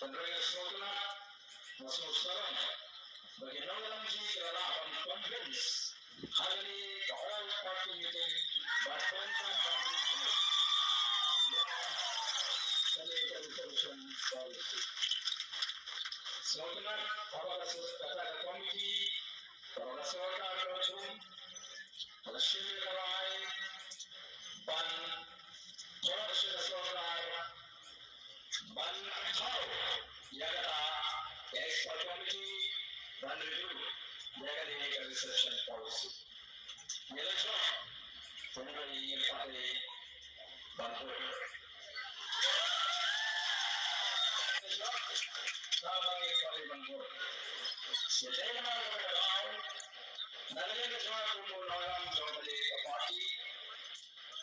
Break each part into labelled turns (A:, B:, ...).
A: Tentunya semua masuk sekarang. Bagi orang yang kerana convince highly all party meeting bahkan solution policy. Sekarang apa kata komiti, apa sekarang macam hasil karai ban orang sekarang ban tahu ya kata expert committee dan review ya kata research and policy. Ini semua penuh ini pada bantu. Sahabat yang paling bantu. Sejauh mana kita tahu, dalam semua kumpul orang jadi parti,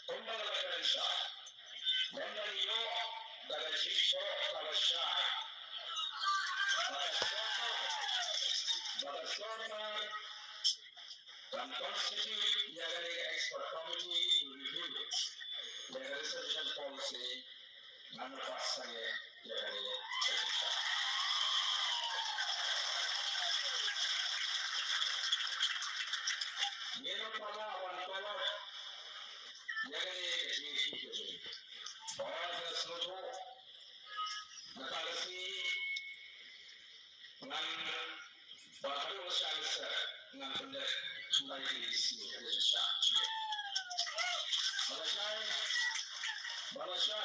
A: kumpul mereka sah. Dan dari itu, dalam siswa kalau sah, Barcelona dan konstitusi yang dari expert committee to review the resolution policy dan pasangnya yang dari ini pada awal awal yang dari GCC orang sesuatu nakalasi dengan baru usaha dengan benda sudah diisi oleh sesuatu. Malaysia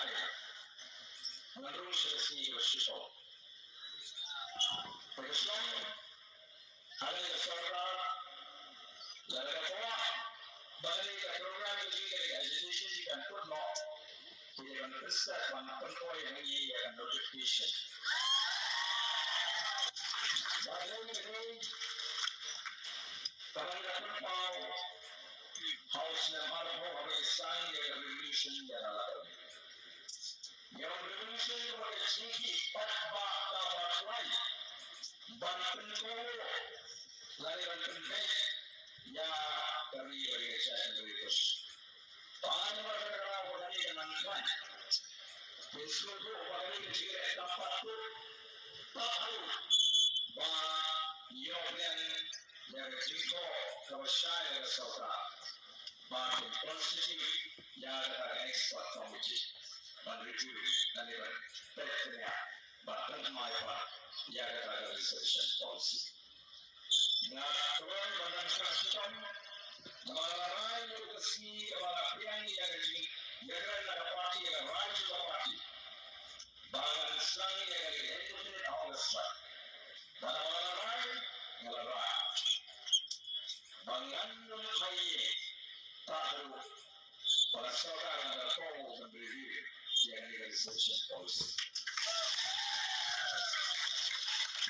A: menurut sesi bersifat. Islam ada yang seorang dalam kata bagi program ini dari education jika perlu tidak berkesan mana perlu yang ini yang notification. Bagi ini kalau kita tahu house yang ada sign yang revolution yang ada. Yang revolution itu pada segi bahagian bantu lari bantu ya kami bekerja sendiri terus. Tangan mereka berani dengan tuan. Sesuatu bagi kita dapat tahu bahawa yang jika kawasan saudara bahawa konstitusi yang ada expert committee review dan berkenaan bahkan mereka yang ada research policy. Nah, kalau bangsa sistem malah itu si malah yang ada parti yang lain juga parti. Bangsa yang itu awalnya malah bangun kaya tahu bangsa ada tahu dan review yang ada research policy.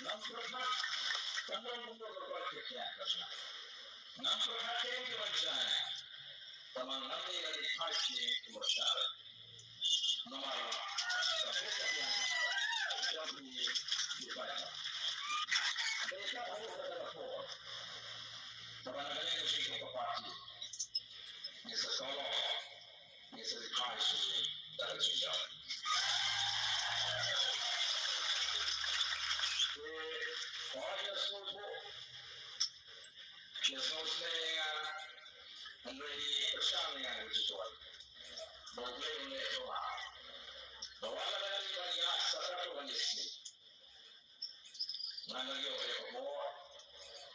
A: Nampak kalau mungkin berbuat kerja, nampak hati berjalan, teman nanti dari pasti bersyarat. Nomor satu yang dibaca. Mereka tahu berapa. Teman nanti mesti berparti. Ini sekolah, ini sedikit dari sejarah. Olha só, Jesus nega, Andrei percaya yang itu. Boleh mencoba. Bahwa dari banyak satu kondisi. Mana dia boleh bawa,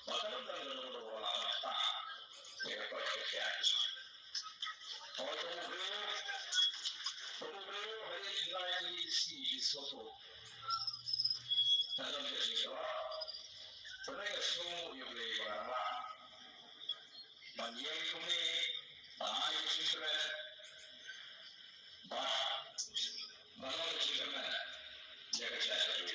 A: bahkan dalam beberapa tahap dia berkerja. Orang beliau hari ini di suatu dalam kerja. Mereka semua yang boleh berapa, banyak kami, banyak juga, banyak juga jaga jaga tu.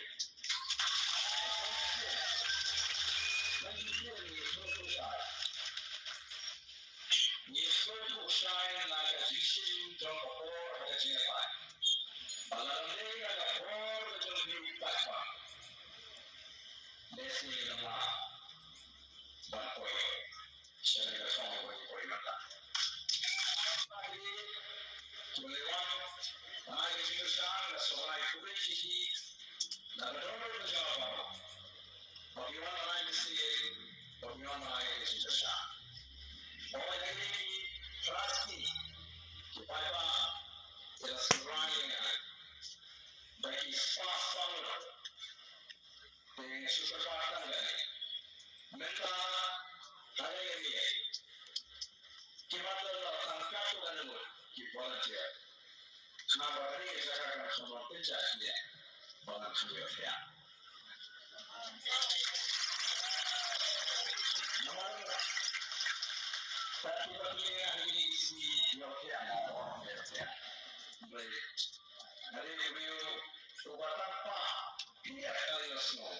A: Ni semua usaha nak jadi jompo ada siapa. Balang ni ada orang jadi apa. Desi nama bantu saya sama boleh mata. Hari Julian, hari Julian, seorang kulit sih, dan Mama ya Chitasha. Owa lagi Frasti, Kipaipa, Ilasurani, bagi Spasang, dengan Susapatan lagi. Mereka ada yang dia. Kita tangkap dan nunggu, kita volunteer. Kenapa ini saya akan semua pencari dia, volunteer dia. Nomor tapi bagi hari ini si Yokia orang dia. Baik. Hari beliau buat apa? Dia kali semua.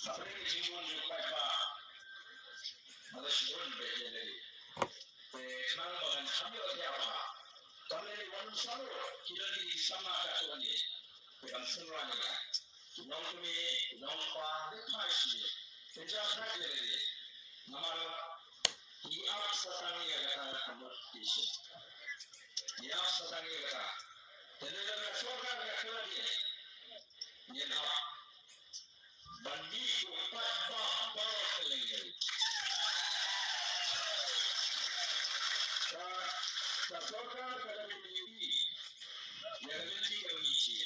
A: Tapi ini jimun juga pak. Ada jimun begini. Kenal dengan kami orang apa? Kalau ini orang selalu kita di sama kata ini. Bukan semua ni. Nongkumi, nongpa, dekasi. Penjaga jadi. Nomor Iap satang ya kata kamu isi. Iap satang ya kata. Jadi kalau seorang kata dia, ni nak bandi empat bah kelenggai. Seorang kata ini, yang ini kalau isi.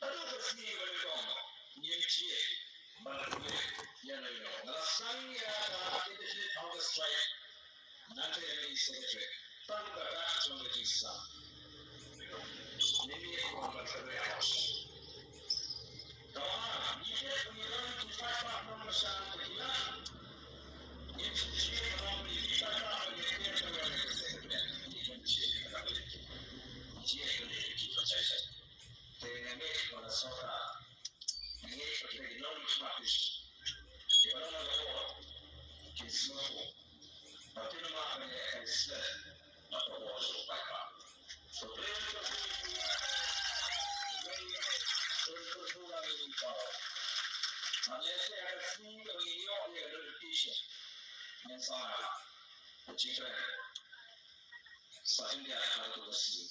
A: Aduh pasti berdoa, ni isi. Balik yang lain. Nasang ya itu sih August strike. Nanti ini secretary. Tanpa kata cuma kisah. Ini orang berkerja harus. Kalau dia punya kita paham masalah kita, ini sih orang kita paham dia sebagai secretary. Ini sih kita boleh. Ini boleh kita cakap. Dengan ini orang seorang ini seperti non smartish. Kalau orang orang kisah, tapi nama dia kisah atau orang supaya. So unless they are free of your education, and so on, which is something they are trying to see.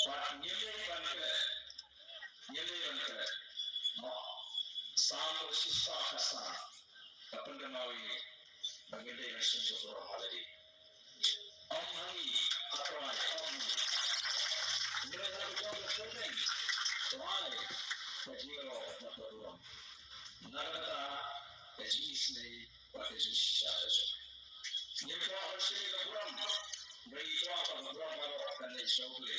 A: But nearly unclear. Some of Sister Hassan, the Pundamawi, the Midday Nations of our holiday. Honey, Atrai, Honey. You know that we got the children. Why? The hero of the program. Nagata, the Jesus, what is his shadow? You go and see the program. Bring you out of the program and they show you.